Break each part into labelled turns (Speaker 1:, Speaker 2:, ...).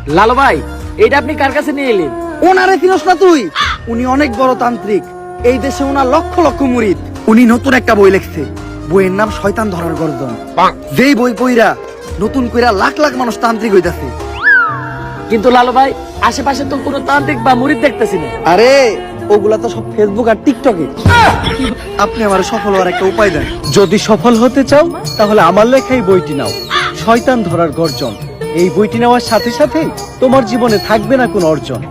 Speaker 1: লালু ভাই, এটা আপনি কার কাছে নিয়ে এলেন?
Speaker 2: ওনারে চিনস না তুই? উনি অনেক বড় তান্ত্রিক, এই দেশে ওনার লক্ষ লক্ষ মুরিদ। উনি নতুন একটা বই লিখছে, বইয়ের নাম শয়তান ধরার গর্জন। যেই বই পইরা নতুন কইরা লাখ লাখ মানুষ তান্ত্রিক হইতাছে।
Speaker 1: কিন্তু লালু ভাই, আশেপাশে তো কোনো তান্ত্রিক বা মুরিদ দেখতেছি না।
Speaker 2: আরে ওগুলা তো সব ফেসবুক আর টিকটকে। আপনি আমার সফল হওয়ার একটা উপায় দেন।
Speaker 3: যদি সফল হতে চাও তাহলে আমার লেখা এই বইটি নাও, শয়তান ধরার গর্জন। এই বইটি নেওয়ার সাথে সাথে তোমার জীবনে থাকবে না কোনো অর্জন।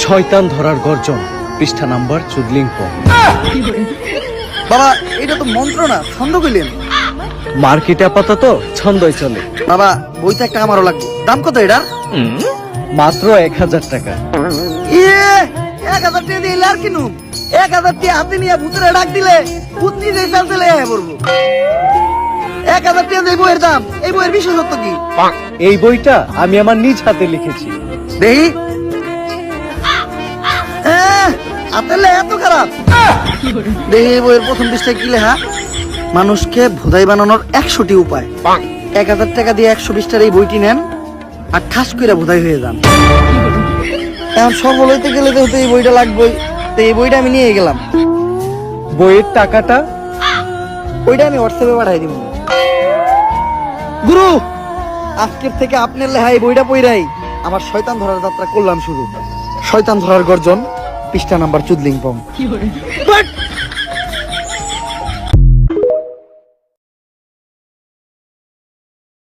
Speaker 3: শয়তান ধরার গর্জন, পৃষ্ঠা নাম্বার চুদলিংপ।
Speaker 2: বাবা এটা তো মন্ত্র না, ছন্দ কইলেন।
Speaker 3: মার্কেটে আপাতত ছন্দই চলে।
Speaker 2: বাবা বইটা একটা আমারও লাগবে, দাম কত এটার?
Speaker 3: মাত্র 1000 টাকা।
Speaker 2: 1000 টাকা দিলে আর কিনু? 1000 টাকা হাতে নিয়ে ভূতের ডাক দিলে ভূত নিজে চালতে লেগে পড়বো। 1000 টাকা দিয়ে বইয়ের দাম, এই বইয়ের বিশেষত্ব কি?
Speaker 3: এই বইটা আমি আমার নিজ হাতে লিখেছি।
Speaker 2: দেখি আপনার এত খারাপ। দেখি এই বইয়ের প্রথম পৃষ্ঠায় কি লেখা? মানুষকে ভোদাই বানানোর 100টি উপায়। 1000 টাকা দিয়ে 120টার এই বইটি নেন আর ঠাস করে ভোদাই হয়ে যান। এখন সফল হইতে গেলে তো এই বইটা লাগবেই, তো এই বইটা আমি নিয়ে গেলাম।
Speaker 3: বইয়ের টাকাটা?
Speaker 2: ওইটা আমি হোয়াটসঅ্যাপে পাঠাই দিব। গুরু, আজকের থেকে আপনার লেখা এই বইটা পইরাই আমার শয়তান ধরার যাত্রা করলাম শুরু। শয়তান ধরার গর্জন, পৃষ্ঠা নাম্বার চুদলিংপং।